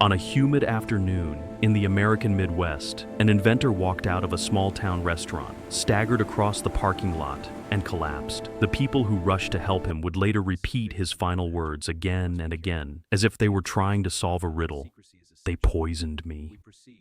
On a humid afternoon in the American Midwest, an inventor walked out of a small-town restaurant, staggered across the parking lot, and collapsed. The people who rushed to help him would later repeat his final words again and again, as if they were trying to solve a riddle. "They poisoned me."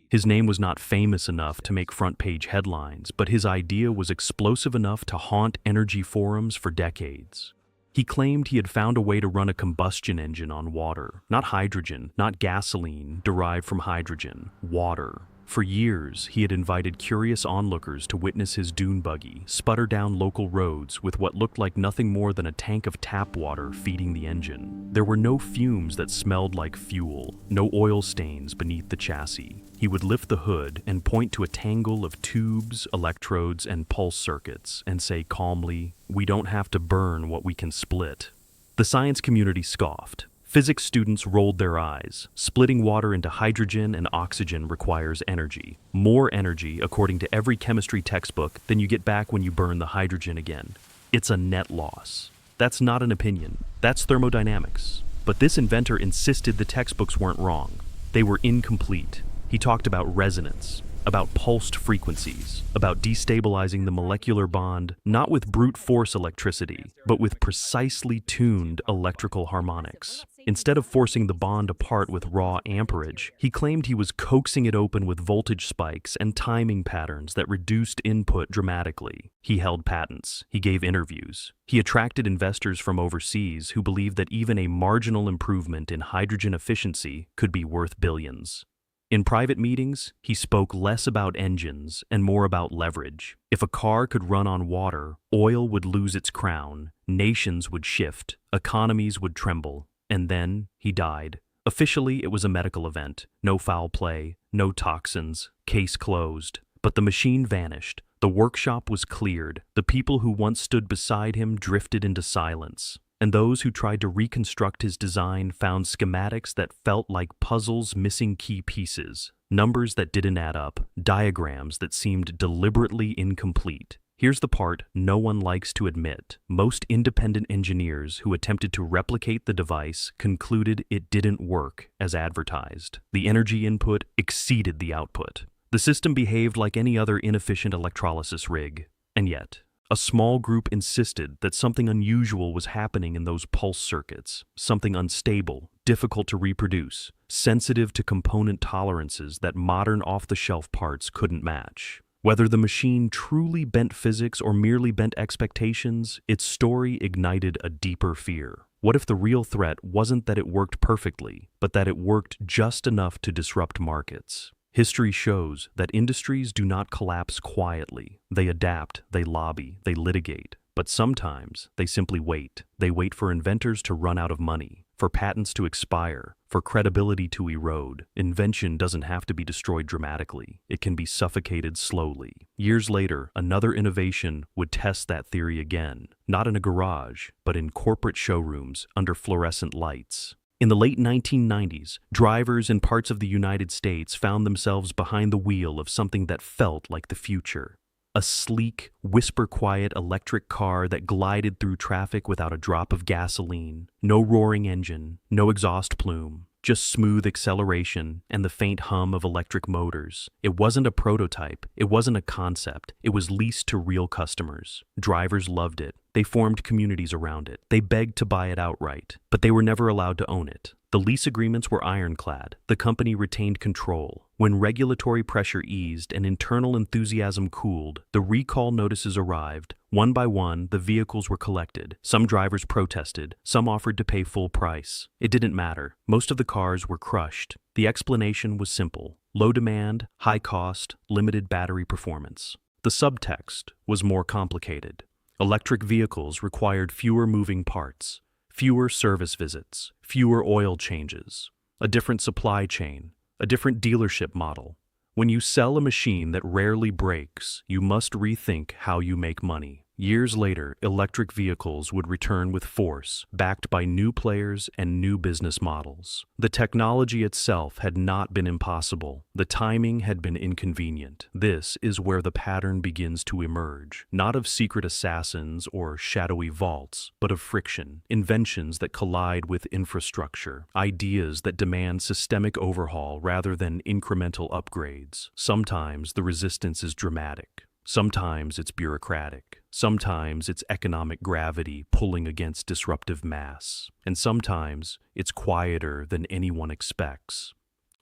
His name was not famous enough to make front-page headlines, but his idea was explosive enough to haunt energy forums for decades. He claimed he had found a way to run a combustion engine on water, not hydrogen, not gasoline derived from hydrogen, water. For years, he had invited curious onlookers to witness his dune buggy sputter down local roads with what looked like nothing more than a tank of tap water feeding the engine. There were no fumes that smelled like fuel, no oil stains beneath the chassis. He would lift the hood and point to a tangle of tubes, electrodes, and pulse circuits and say calmly, "We don't have to burn what we can split." The science community scoffed. Physics students rolled their eyes. Splitting water into hydrogen and oxygen requires energy. More energy, according to every chemistry textbook, than you get back when you burn the hydrogen again. It's a net loss. That's not an opinion. That's thermodynamics. But this inventor insisted the textbooks weren't wrong. They were incomplete. He talked about resonance, about pulsed frequencies, about destabilizing the molecular bond, not with brute force electricity, but with precisely tuned electrical harmonics. Instead of forcing the bond apart with raw amperage, he claimed he was coaxing it open with voltage spikes and timing patterns that reduced input dramatically. He held patents. He gave interviews. He attracted investors from overseas who believed that even a marginal improvement in hydrogen efficiency could be worth billions. In private meetings, he spoke less about engines and more about leverage. If a car could run on water, oil would lose its crown, nations would shift, economies would tremble, and then he died. Officially, it was a medical event. No foul play, no toxins, case closed. But the machine vanished. The workshop was cleared. The people who once stood beside him drifted into silence. And those who tried to reconstruct his design found schematics that felt like puzzles missing key pieces, numbers that didn't add up, diagrams that seemed deliberately incomplete. Here's the part no one likes to admit. Most independent engineers who attempted to replicate the device concluded it didn't work as advertised. The energy input exceeded the output. The system behaved like any other inefficient electrolysis rig. And yet, a small group insisted that something unusual was happening in those pulse circuits, something unstable, difficult to reproduce, sensitive to component tolerances that modern off-the-shelf parts couldn't match. Whether the machine truly bent physics or merely bent expectations, its story ignited a deeper fear. What if the real threat wasn't that it worked perfectly, but that it worked just enough to disrupt markets? History shows that industries do not collapse quietly. They adapt, they lobby, they litigate. But sometimes they simply wait. They wait for inventors to run out of money, for patents to expire, for credibility to erode. Invention doesn't have to be destroyed dramatically. It can be suffocated slowly. Years later, another innovation would test that theory again, not in a garage, but in corporate showrooms under fluorescent lights. In the late 1990s, drivers in parts of the United States found themselves behind the wheel of something that felt like the future. A sleek, whisper-quiet electric car that glided through traffic without a drop of gasoline, no roaring engine, no exhaust plume, just smooth acceleration and the faint hum of electric motors. It wasn't a prototype, it wasn't a concept, it was leased to real customers. Drivers loved it. They formed communities around it. They begged to buy it outright, but they were never allowed to own it. The lease agreements were ironclad. The company retained control. When regulatory pressure eased and internal enthusiasm cooled, the recall notices arrived. One by one, the vehicles were collected. Some drivers protested. Some offered to pay full price. It didn't matter. Most of the cars were crushed. The explanation was simple. Low demand, high cost, limited battery performance. The subtext was more complicated. Electric vehicles required fewer moving parts, fewer service visits, fewer oil changes, a different supply chain, a different dealership model. When you sell a machine that rarely breaks, you must rethink how you make money. Years later, electric vehicles would return with force, backed by new players and new business models. The technology itself had not been impossible. The timing had been inconvenient. This is where the pattern begins to emerge, not of secret assassins or shadowy vaults, but of friction, inventions that collide with infrastructure, ideas that demand systemic overhaul rather than incremental upgrades. Sometimes the resistance is dramatic. Sometimes it's bureaucratic. Sometimes it's economic gravity pulling against disruptive mass. And sometimes it's quieter than anyone expects.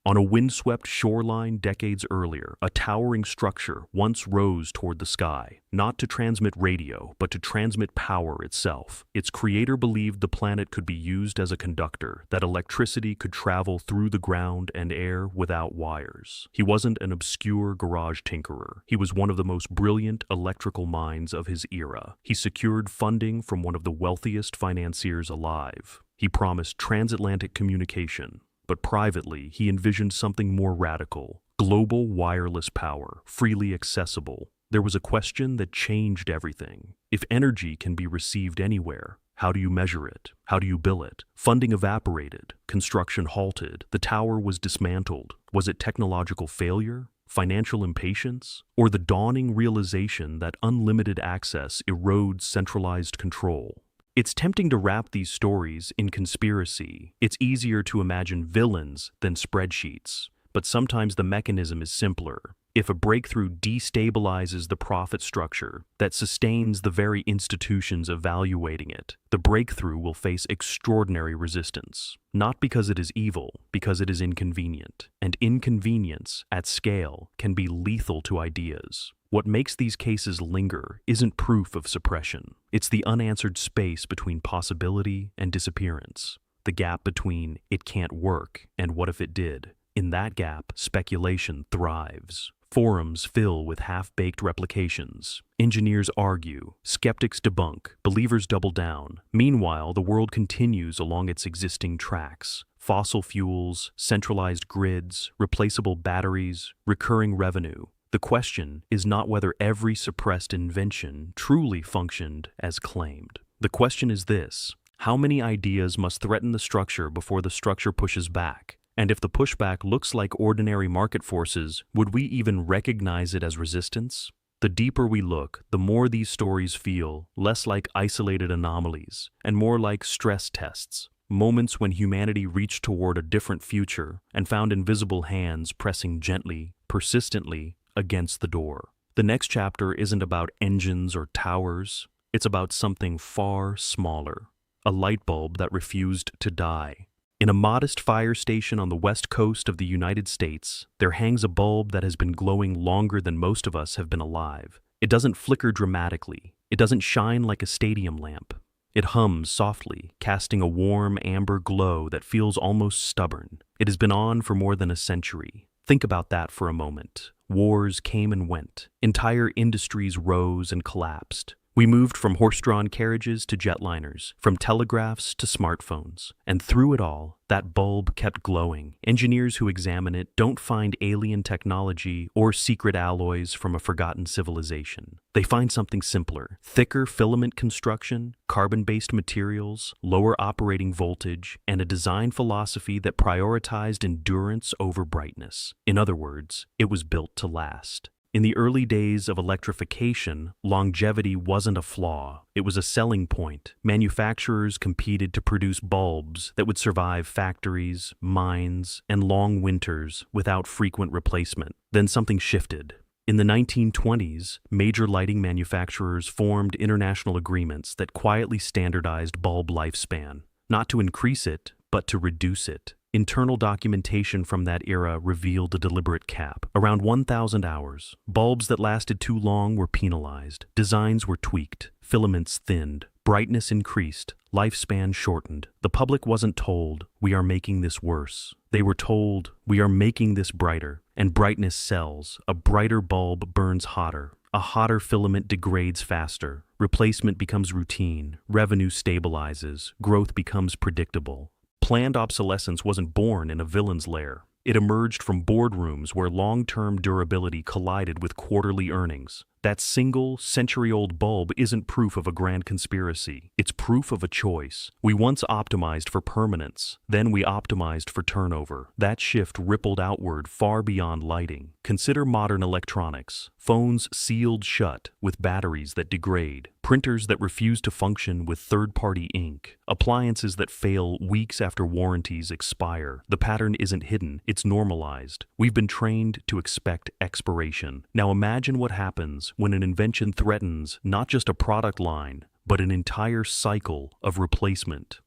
On a windswept shoreline decades earlier, a towering structure once rose toward the sky, not to transmit radio, but to transmit power itself. Its creator believed the planet could be used as a conductor, that electricity could travel through the ground and air without wires. He wasn't an obscure garage tinkerer. He was one of the most brilliant electrical minds of his era. He secured funding from one of the wealthiest financiers alive. He promised transatlantic communication. But privately, he envisioned something more radical: global wireless power, freely accessible. There was a question that changed everything. If energy can be received anywhere, how do you measure it? How do you bill it? Funding evaporated, construction halted, the tower was dismantled. Was it technological failure? Financial impatience? Or the dawning realization that unlimited access erodes centralized control? It's tempting to wrap these stories in conspiracy. It's easier to imagine villains than spreadsheets. But sometimes the mechanism is simpler. If a breakthrough destabilizes the profit structure that sustains the very institutions evaluating it, the breakthrough will face extraordinary resistance. Not because it is evil, because it is inconvenient. And inconvenience, at scale, can be lethal to ideas. What makes these cases linger isn't proof of suppression. It's the unanswered space between possibility and disappearance. The gap between "it can't work" and "what if it did?" In that gap, speculation thrives. Forums fill with half-baked replications. Engineers argue, skeptics debunk, believers double down. Meanwhile, the world continues along its existing tracks. Fossil fuels, centralized grids, replaceable batteries, recurring revenue. The question is not whether every suppressed invention truly functioned as claimed. The question is this: how many ideas must threaten the structure before the structure pushes back? And if the pushback looks like ordinary market forces, would we even recognize it as resistance? The deeper we look, the more these stories feel less like isolated anomalies and more like stress tests. Moments when humanity reached toward a different future and found invisible hands pressing gently, persistently, against the door. The next chapter isn't about engines or towers. It's about something far smaller. A light bulb that refused to die. In a modest fire station on the west coast of the United States, there hangs a bulb that has been glowing longer than most of us have been alive. It doesn't flicker dramatically. It doesn't shine like a stadium lamp. It hums softly, casting a warm amber glow that feels almost stubborn. It has been on for more than a century. Think about that for a moment. Wars came and went. Entire industries rose and collapsed. We moved from horse-drawn carriages to jetliners, from telegraphs to smartphones. And through it all, that bulb kept glowing. Engineers who examine it don't find alien technology or secret alloys from a forgotten civilization. They find something simpler: thicker filament construction, carbon-based materials, lower operating voltage, and a design philosophy that prioritized endurance over brightness. In other words, it was built to last. In the early days of electrification, longevity wasn't a flaw, it was a selling point. Manufacturers competed to produce bulbs that would survive factories, mines, and long winters without frequent replacement. Then something shifted. In the 1920s, major lighting manufacturers formed international agreements that quietly standardized bulb lifespan, not to increase it, but to reduce it. Internal documentation from that era revealed a deliberate cap. Around 1,000 hours. Bulbs that lasted too long were penalized. Designs were tweaked. Filaments thinned. Brightness increased. Lifespan shortened. The public wasn't told, "We are making this worse." They were told, "We are making this brighter." And brightness sells. A brighter bulb burns hotter. A hotter filament degrades faster. Replacement becomes routine. Revenue stabilizes. Growth becomes predictable. Planned obsolescence wasn't born in a villain's lair. It emerged from boardrooms where long-term durability collided with quarterly earnings. That single, century-old bulb isn't proof of a grand conspiracy. It's proof of a choice. We once optimized for permanence, then we optimized for turnover. That shift rippled outward far beyond lighting. Consider modern electronics. Phones sealed shut with batteries that degrade. Printers that refuse to function with third-party ink. Appliances that fail weeks after warranties expire. The pattern isn't hidden, it's normalized. We've been trained to expect expiration. Now imagine what happens when an invention threatens not just a product line, but an entire cycle of replacement.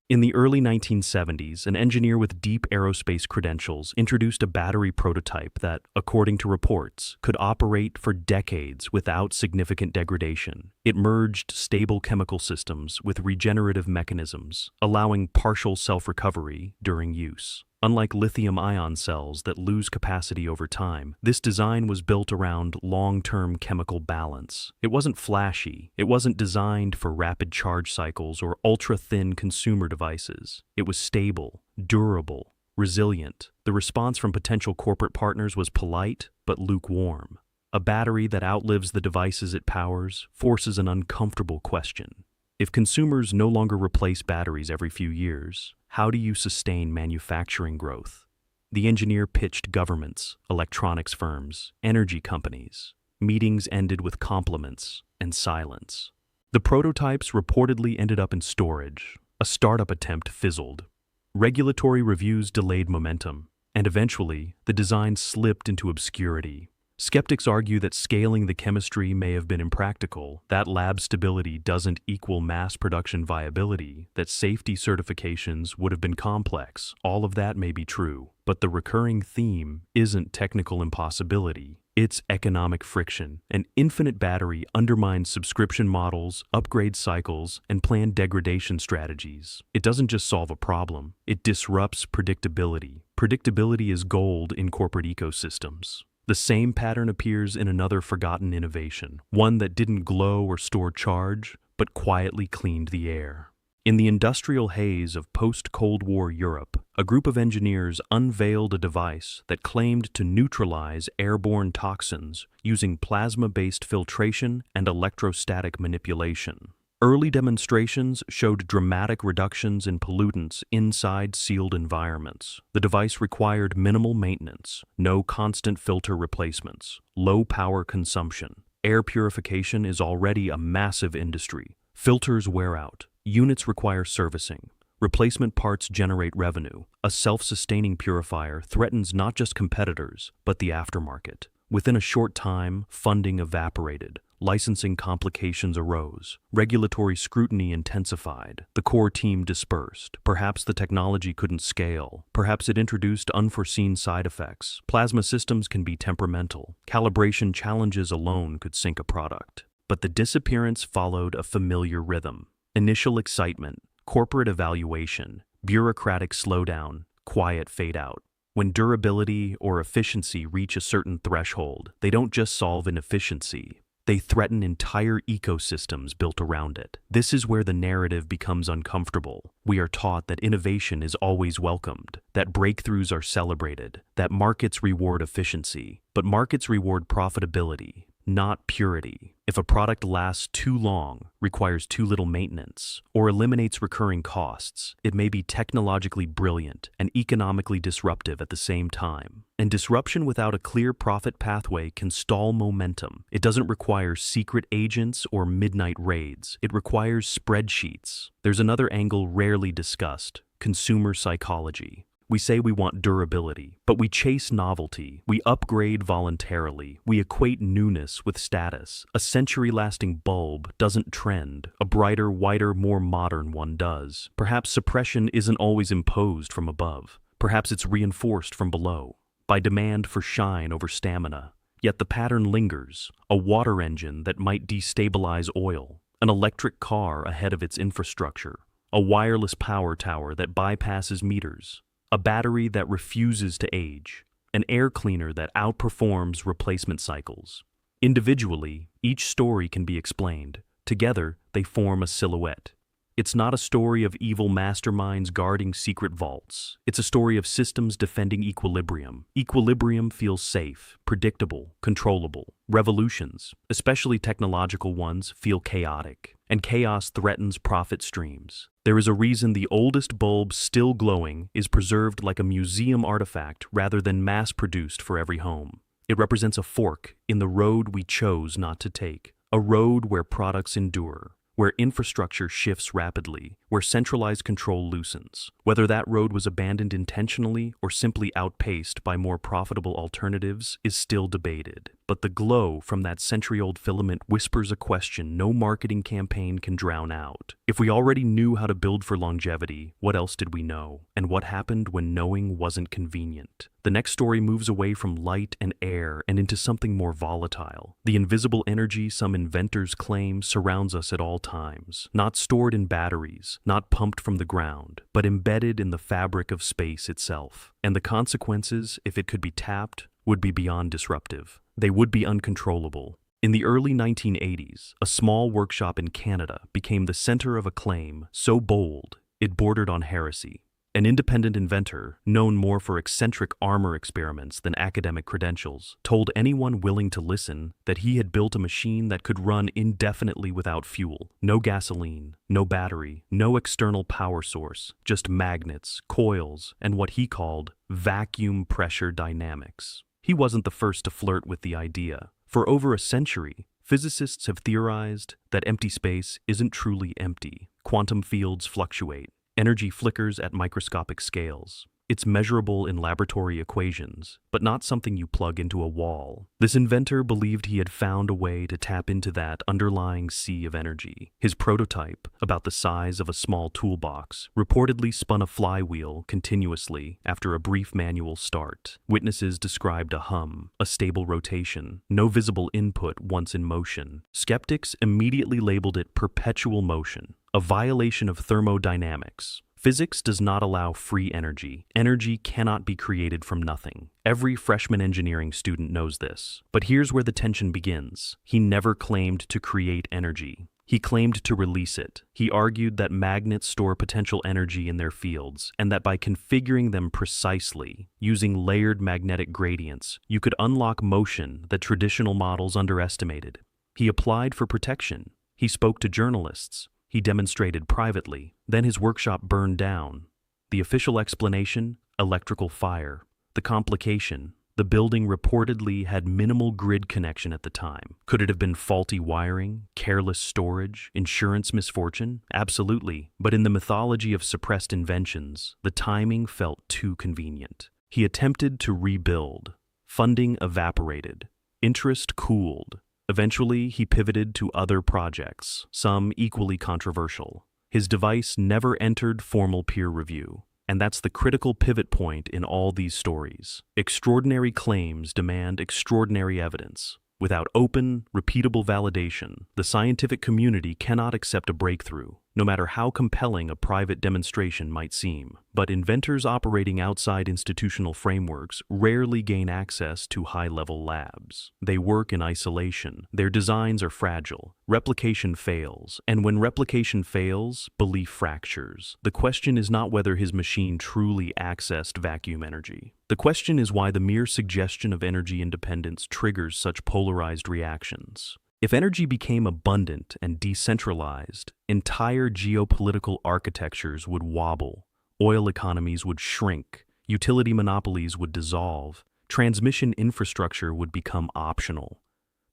In the early 1970s, an engineer with deep aerospace credentials introduced a battery prototype that, according to reports, could operate for decades without significant degradation. It merged stable chemical systems with regenerative mechanisms, allowing partial self-recovery during use. Unlike lithium-ion cells that lose capacity over time, this design was built around long-term chemical balance. It wasn't flashy. It wasn't designed for rapid charge cycles or ultra-thin consumer devices. It was stable, durable, resilient. The response from potential corporate partners was polite but lukewarm. A battery that outlives the devices it powers forces an uncomfortable question. If consumers no longer replace batteries every few years, how do you sustain manufacturing growth? The engineer pitched governments, electronics firms, energy companies. Meetings ended with compliments and silence. The prototypes reportedly ended up in storage. A startup attempt fizzled. Regulatory reviews delayed momentum, and eventually, the design slipped into obscurity. Skeptics argue that scaling the chemistry may have been impractical, that lab stability doesn't equal mass production viability, that safety certifications would have been complex. All of that may be true, but the recurring theme isn't technical impossibility. It's economic friction. An infinite battery undermines subscription models, upgrade cycles, and planned degradation strategies. It doesn't just solve a problem, it disrupts predictability. Predictability is gold in corporate ecosystems. The same pattern appears in another forgotten innovation, one that didn't glow or store charge, but quietly cleaned the air. In the industrial haze of post-Cold War Europe, a group of engineers unveiled a device that claimed to neutralize airborne toxins using plasma-based filtration and electrostatic manipulation. Early demonstrations showed dramatic reductions in pollutants inside sealed environments. The device required minimal maintenance, no constant filter replacements, low power consumption. Air purification is already a massive industry. Filters wear out. Units require servicing. Replacement parts generate revenue. A self-sustaining purifier threatens not just competitors, but the aftermarket. Within a short time, funding evaporated. Licensing complications arose. Regulatory scrutiny intensified. The core team dispersed. Perhaps the technology couldn't scale. Perhaps it introduced unforeseen side effects. Plasma systems can be temperamental. Calibration challenges alone could sink a product. But the disappearance followed a familiar rhythm. Initial excitement, corporate evaluation, bureaucratic slowdown, quiet fade-out. When durability or efficiency reach a certain threshold, they don't just solve inefficiency. They threaten entire ecosystems built around it. This is where the narrative becomes uncomfortable. We are taught that innovation is always welcomed, that breakthroughs are celebrated, that markets reward efficiency. But markets reward profitability, not purity. If a product lasts too long, requires too little maintenance, or eliminates recurring costs, it may be technologically brilliant and economically disruptive at the same time. And disruption without a clear profit pathway can stall momentum. It doesn't require secret agents or midnight raids. It requires spreadsheets. There's another angle rarely discussed: consumer psychology. We say we want durability, but we chase novelty. We upgrade voluntarily. We equate newness with status. A century-lasting bulb doesn't trend. A brighter, whiter, more modern one does. Perhaps suppression isn't always imposed from above. Perhaps it's reinforced from below, by demand for shine over stamina. Yet the pattern lingers. A water engine that might destabilize oil. An electric car ahead of its infrastructure. A wireless power tower that bypasses meters. A battery that refuses to age, an air cleaner that outperforms replacement cycles. Individually, each story can be explained. Together, they form a silhouette. It's not a story of evil masterminds guarding secret vaults. It's a story of systems defending equilibrium. Equilibrium feels safe, predictable, controllable. Revolutions, especially technological ones, feel chaotic, and chaos threatens profit streams. There is a reason the oldest bulb still glowing is preserved like a museum artifact rather than mass-produced for every home. It represents a fork in the road we chose not to take, a road where products endure, where infrastructure shifts rapidly, where centralized control loosens. Whether that road was abandoned intentionally or simply outpaced by more profitable alternatives is still debated. But the glow from that century-old filament whispers a question no marketing campaign can drown out. If we already knew how to build for longevity, what else did we know? And what happened when knowing wasn't convenient? The next story moves away from light and air and into something more volatile. The invisible energy some inventors claim surrounds us at all times, not stored in batteries, not pumped from the ground, but embedded in the fabric of space itself. And the consequences, if it could be tapped, would be beyond disruptive. They would be uncontrollable. In the early 1980s, a small workshop in Canada became the center of a claim so bold it bordered on heresy. An independent inventor, known more for eccentric armor experiments than academic credentials, told anyone willing to listen that he had built a machine that could run indefinitely without fuel. No gasoline, no battery, no external power source, just magnets, coils, and what he called vacuum pressure dynamics. He wasn't the first to flirt with the idea. For over a century, physicists have theorized that empty space isn't truly empty. Quantum fields fluctuate. Energy flickers at microscopic scales. It's measurable in laboratory equations, but not something you plug into a wall. This inventor believed he had found a way to tap into that underlying sea of energy. His prototype, about the size of a small toolbox, reportedly spun a flywheel continuously after a brief manual start. Witnesses described a hum, a stable rotation, no visible input once in motion. Skeptics immediately labeled it perpetual motion, a violation of thermodynamics. Physics does not allow free energy. Energy cannot be created from nothing. Every freshman engineering student knows this. But here's where the tension begins. He never claimed to create energy. He claimed to release it. He argued that magnets store potential energy in their fields, and that by configuring them precisely, using layered magnetic gradients, you could unlock motion that traditional models underestimated. He applied for protection. He spoke to journalists. He demonstrated privately. Then his workshop burned down. The official explanation? Electrical fire. The complication? The building reportedly had minimal grid connection at the time. Could it have been faulty wiring, careless storage, insurance misfortune? Absolutely. But in the mythology of suppressed inventions, the timing felt too convenient. He attempted to rebuild. Funding evaporated. Interest cooled. Eventually, he pivoted to other projects, some equally controversial. His device never entered formal peer review. And that's the critical pivot point in all these stories. Extraordinary claims demand extraordinary evidence. Without open, repeatable validation, the scientific community cannot accept a breakthrough, no matter how compelling a private demonstration might seem. But inventors operating outside institutional frameworks rarely gain access to high-level labs. They work in isolation. Their designs are fragile. Replication fails. And when replication fails, belief fractures. The question is not whether his machine truly accessed vacuum energy. The question is why the mere suggestion of energy independence triggers such polarized reactions. If energy became abundant and decentralized, entire geopolitical architectures would wobble, oil economies would shrink, utility monopolies would dissolve, transmission infrastructure would become optional.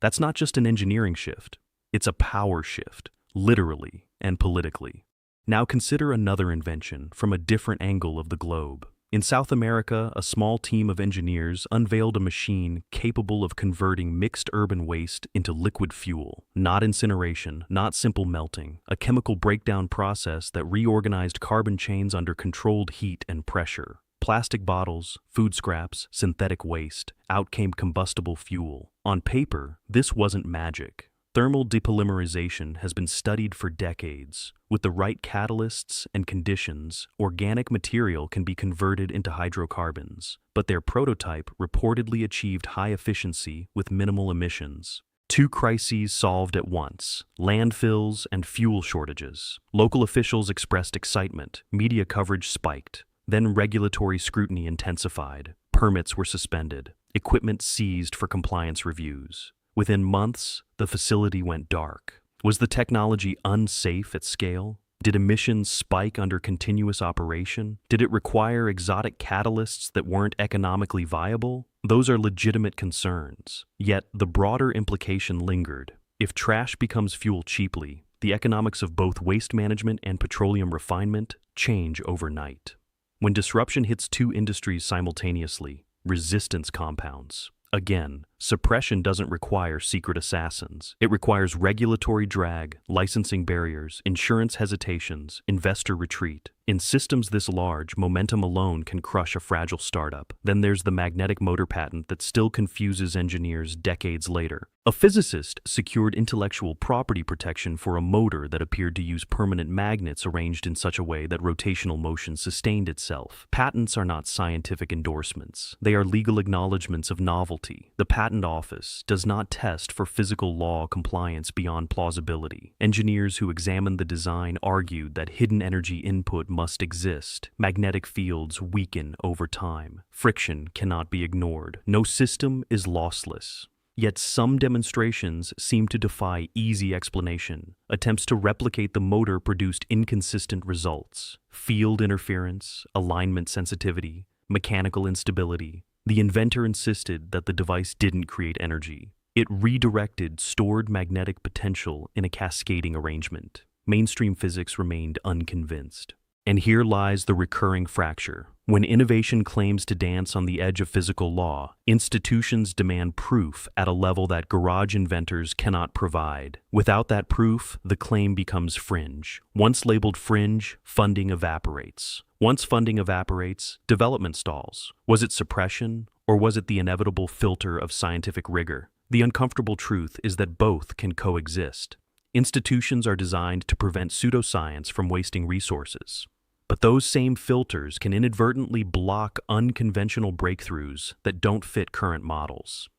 That's not just an engineering shift, it's a power shift, literally and politically. Now consider another invention from a different angle of the globe. In South America, a small team of engineers unveiled a machine capable of converting mixed urban waste into liquid fuel. Not incineration, not simple melting, a chemical breakdown process that reorganized carbon chains under controlled heat and pressure. Plastic bottles, food scraps, synthetic waste, out came combustible fuel. On paper, this wasn't magic. Thermal depolymerization has been studied for decades. With the right catalysts and conditions, organic material can be converted into hydrocarbons, but their prototype reportedly achieved high efficiency with minimal emissions. Two crises solved at once: landfills and fuel shortages. Local officials expressed excitement, media coverage spiked. Then regulatory scrutiny intensified. Permits were suspended, equipment seized for compliance reviews. Within months, the facility went dark. Was the technology unsafe at scale? Did emissions spike under continuous operation? Did it require exotic catalysts that weren't economically viable? Those are legitimate concerns. Yet the broader implication lingered. If trash becomes fuel cheaply, the economics of both waste management and petroleum refinement change overnight. When disruption hits two industries simultaneously, resistance compounds. Again, suppression doesn't require secret assassins. It requires regulatory drag, licensing barriers, insurance hesitations, investor retreat. In systems this large, momentum alone can crush a fragile startup. Then there's the magnetic motor patent that still confuses engineers decades later. A physicist secured intellectual property protection for a motor that appeared to use permanent magnets arranged in such a way that rotational motion sustained itself. Patents are not scientific endorsements. They are legal acknowledgments of novelty. The patent office does not test for physical law compliance beyond plausibility. Engineers who examined the design argued that hidden energy input must exist. Magnetic fields weaken over time. Friction cannot be ignored. No system is lossless. Yet some demonstrations seem to defy easy explanation. Attempts to replicate the motor produced inconsistent results. Field interference, alignment sensitivity, mechanical instability. The inventor insisted that the device didn't create energy. It redirected stored magnetic potential in a cascading arrangement. Mainstream physics remained unconvinced. And here lies the recurring fracture. When innovation claims to dance on the edge of physical law, institutions demand proof at a level that garage inventors cannot provide. Without that proof, the claim becomes fringe. Once labeled fringe, funding evaporates. Once funding evaporates, development stalls. Was it suppression, or was it the inevitable filter of scientific rigor? The uncomfortable truth is that both can coexist. Institutions are designed to prevent pseudoscience from wasting resources. But those same filters can inadvertently block unconventional breakthroughs that don't fit current models.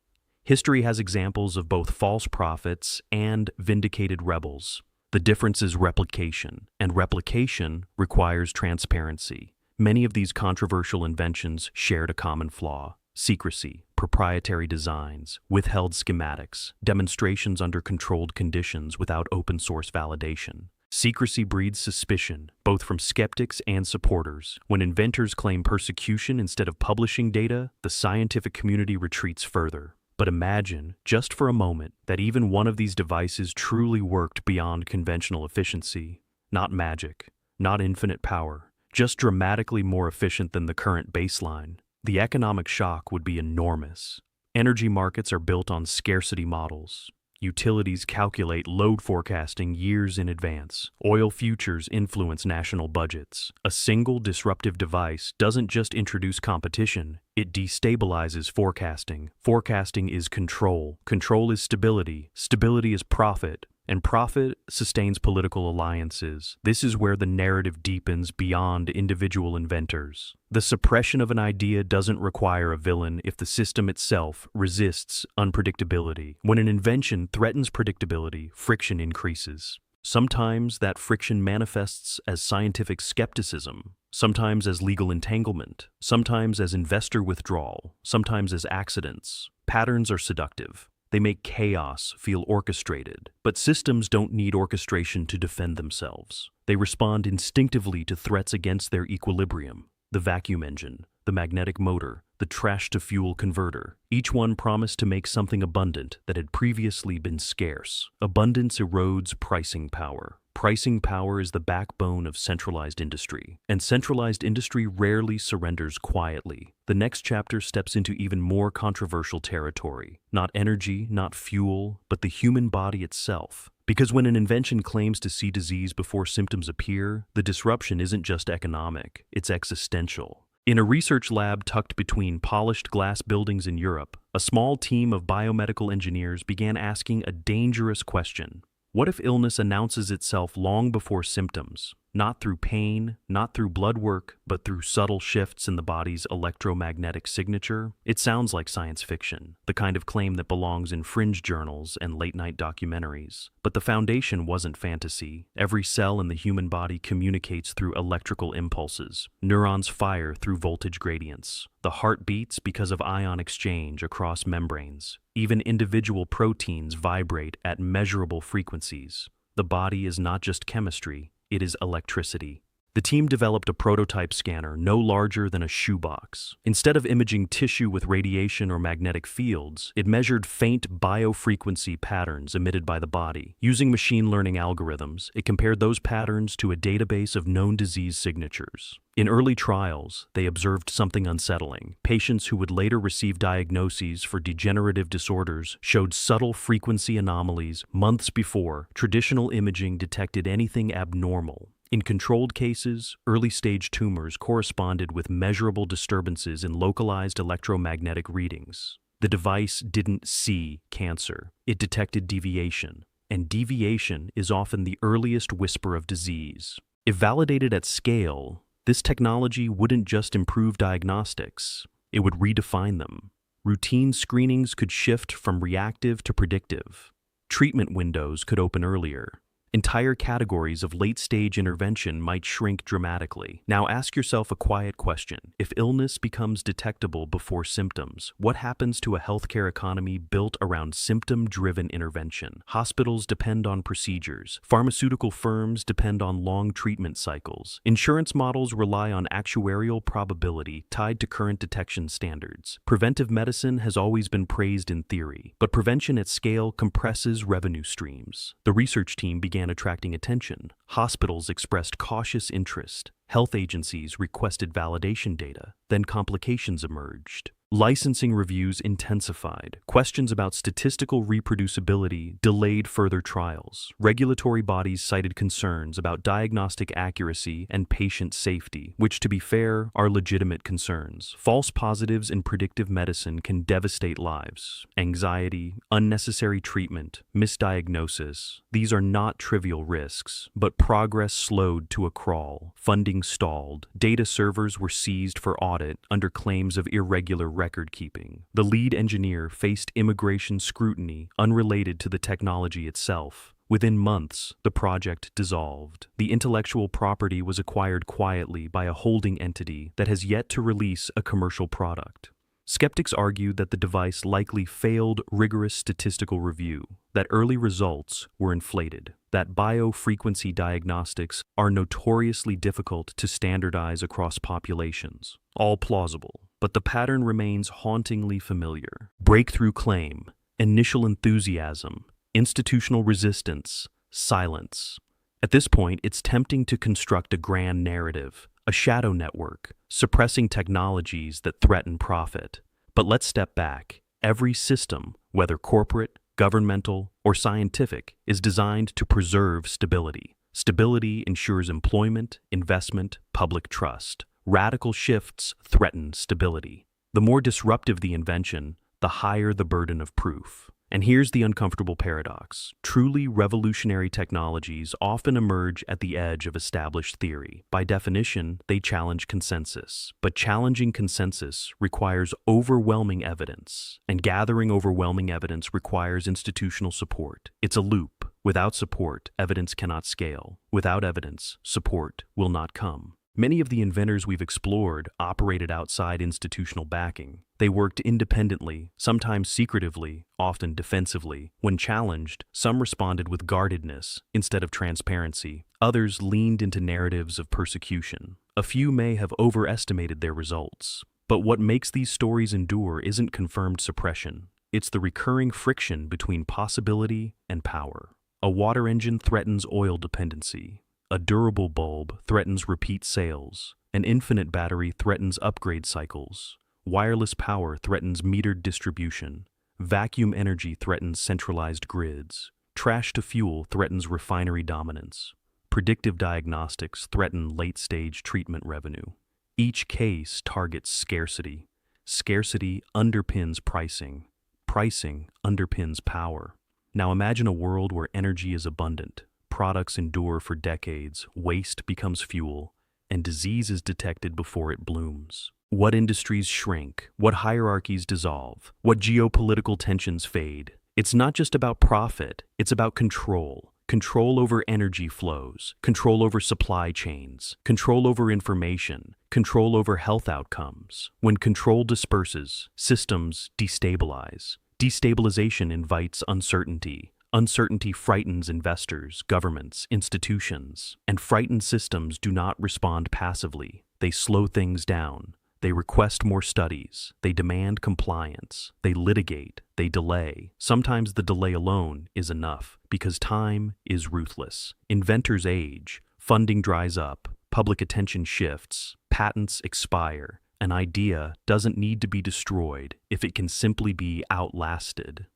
History has examples of both false prophets and vindicated rebels. The difference is replication, and replication requires transparency. Many of these controversial inventions shared a common flaw: secrecy, proprietary designs, withheld schematics, demonstrations under controlled conditions without open-source validation. Secrecy breeds suspicion, both from skeptics and supporters. When inventors claim persecution instead of publishing data, the scientific community retreats further. But imagine, just for a moment, that even one of these devices truly worked beyond conventional efficiency. Not magic, not infinite power, just dramatically more efficient than the current baseline. The economic shock would be enormous. Energy markets are built on scarcity models. Utilities calculate load forecasting years in advance. Oil futures influence national budgets. A single disruptive device doesn't just introduce competition, it destabilizes forecasting. Forecasting is control. Control is stability. Stability is profit. And profit sustains political alliances. This is where the narrative deepens beyond individual inventors. The suppression of an idea doesn't require a villain if the system itself resists unpredictability. When an invention threatens predictability, friction increases. Sometimes that friction manifests as scientific skepticism, sometimes as legal entanglement, sometimes as investor withdrawal, sometimes as accidents. Patterns are seductive. They make chaos feel orchestrated. But systems don't need orchestration to defend themselves. They respond instinctively to threats against their equilibrium. The vacuum engine, the magnetic motor, the trash-to-fuel converter. Each one promised to make something abundant that had previously been scarce. Abundance erodes pricing power. Pricing power is the backbone of centralized industry, and centralized industry rarely surrenders quietly. The next chapter steps into even more controversial territory. Not energy, not fuel, but the human body itself. Because when an invention claims to see disease before symptoms appear, the disruption isn't just economic, it's existential. In a research lab tucked between polished glass buildings in Europe, a small team of biomedical engineers began asking a dangerous question. What if illness announces itself long before symptoms? not through pain, not through blood work, but through subtle shifts in the body's electromagnetic signature. It sounds like science fiction, the kind of claim that belongs in fringe journals and late-night documentaries. But the foundation wasn't fantasy. Every cell in the human body communicates through electrical impulses. Neurons fire through voltage gradients. The heart beats because of ion exchange across membranes. Even individual proteins vibrate at measurable frequencies. The body is not just chemistry, it is electricity. The team developed a prototype scanner no larger than a shoebox. Instead of imaging tissue with radiation or magnetic fields, it measured faint biofrequency patterns emitted by the body. Using machine learning algorithms, it compared those patterns to a database of known disease signatures. In early trials, they observed something unsettling. Patients who would later receive diagnoses for degenerative disorders showed subtle frequency anomalies months before traditional imaging detected anything abnormal. In controlled cases, early-stage tumors corresponded with measurable disturbances in localized electromagnetic readings. The device didn't see cancer, it detected deviation, and deviation is often the earliest whisper of disease. If validated at scale, this technology wouldn't just improve diagnostics, it would redefine them. Routine screenings could shift from reactive to predictive. Treatment windows could open earlier. Entire categories of late-stage intervention might shrink dramatically. Now ask yourself a quiet question. If illness becomes detectable before symptoms, what happens to a healthcare economy built around symptom-driven intervention? Hospitals depend on procedures. Pharmaceutical firms depend on long treatment cycles. Insurance models rely on actuarial probability tied to current detection standards. Preventive medicine has always been praised in theory, but prevention at scale compresses revenue streams. The research team began attracting attention. Hospitals expressed cautious interest. Health agencies requested validation data. Then complications emerged. Licensing reviews intensified. Questions about statistical reproducibility delayed further trials. Regulatory bodies cited concerns about diagnostic accuracy and patient safety, which, to be fair, are legitimate concerns. False positives in predictive medicine can devastate lives. Anxiety, unnecessary treatment, misdiagnosis. These are not trivial risks, but progress slowed to a crawl. Funding stalled. Data servers were seized for audit under claims of irregular record keeping. The lead engineer faced immigration scrutiny unrelated to the technology itself. Within months, the project dissolved. The intellectual property was acquired quietly by a holding entity that has yet to release a commercial product. Skeptics argue that the device likely failed rigorous statistical review, that early results were inflated, that biofrequency diagnostics are notoriously difficult to standardize across populations. All plausible, but the pattern remains hauntingly familiar. Breakthrough claim, initial enthusiasm, institutional resistance, silence. At this point, it's tempting to construct a grand narrative, a shadow network, suppressing technologies that threaten profit. But let's step back. Every system, whether corporate, governmental, or scientific, is designed to preserve stability. Stability ensures employment, investment, public trust. Radical shifts threaten stability. The more disruptive the invention, the higher the burden of proof. And here's the uncomfortable paradox. Truly revolutionary technologies often emerge at the edge of established theory. By definition, they challenge consensus. But challenging consensus requires overwhelming evidence, and gathering overwhelming evidence requires institutional support. It's a loop. Without support, evidence cannot scale. Without evidence, support will not come. Many of the inventors we've explored operated outside institutional backing. They worked independently, sometimes secretively, often defensively. When challenged, some responded with guardedness instead of transparency. Others leaned into narratives of persecution. A few may have overestimated their results. But what makes these stories endure isn't confirmed suppression. It's the recurring friction between possibility and power. A water engine threatens oil dependency. A durable bulb threatens repeat sales. An infinite battery threatens upgrade cycles. Wireless power threatens metered distribution. Vacuum energy threatens centralized grids. Trash to fuel threatens refinery dominance. Predictive diagnostics threaten late-stage treatment revenue. Each case targets scarcity. Scarcity underpins pricing. Pricing underpins power. Now imagine a world where energy is abundant. products endure for decades, waste becomes fuel, and disease is detected before it blooms. What industries shrink, what hierarchies dissolve, what geopolitical tensions fade. It's not just about profit, it's about control. Control over energy flows, control over supply chains, control over information, control over health outcomes. When control disperses, systems destabilize. Destabilization invites uncertainty. Uncertainty frightens investors, governments, institutions, and frightened systems do not respond passively. They slow things down. They request more studies. They demand compliance. They litigate. They delay. Sometimes the delay alone is enough because time is ruthless. Inventors age. Funding dries up. Public attention shifts. Patents expire. An idea doesn't need to be destroyed if it can simply be outlasted.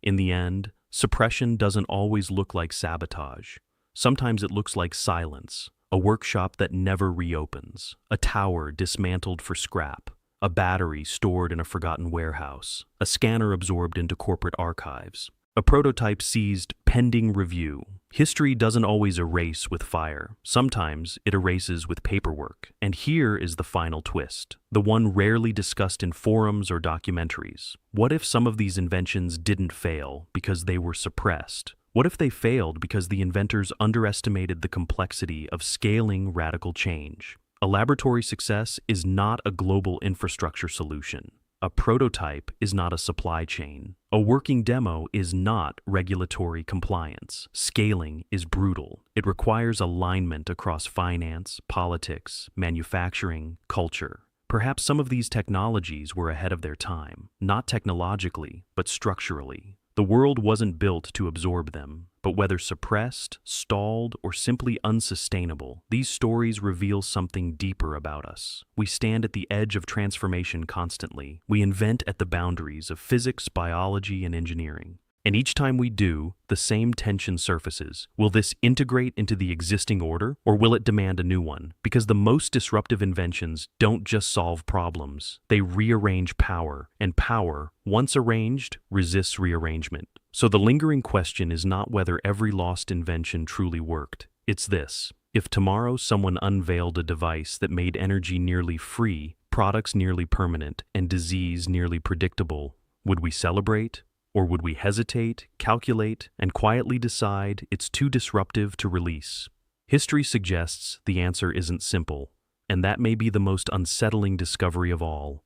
In the end, suppression doesn't always look like sabotage. Sometimes it looks like silence. A workshop that never reopens, a tower dismantled for scrap, a battery stored in a forgotten warehouse, a scanner absorbed into corporate archives, a prototype seized pending review. History doesn't always erase with fire. Sometimes it erases with paperwork. And here is the final twist, the one rarely discussed in forums or documentaries. What if some of these inventions didn't fail because they were suppressed? What if they failed because the inventors underestimated the complexity of scaling radical change? A laboratory success is not a global infrastructure solution. A prototype is not a supply chain. A working demo is not regulatory compliance. Scaling is brutal. It requires alignment across finance, politics, manufacturing, culture. Perhaps some of these technologies were ahead of their time, not technologically, but structurally. The world wasn't built to absorb them, but whether suppressed, stalled, or simply unsustainable, these stories reveal something deeper about us. We stand at the edge of transformation constantly. We invent at the boundaries of physics, biology, and engineering. And each time we do, the same tension surfaces. Will this integrate into the existing order, or will it demand a new one? Because the most disruptive inventions don't just solve problems, they rearrange power, and power, once arranged, resists rearrangement. So the lingering question is not whether every lost invention truly worked. It's this: if tomorrow someone unveiled a device that made energy nearly free, products nearly permanent, and disease nearly predictable, would we celebrate? Or would we hesitate, calculate, and quietly decide it's too disruptive to release? History suggests the answer isn't simple, and that may be the most unsettling discovery of all.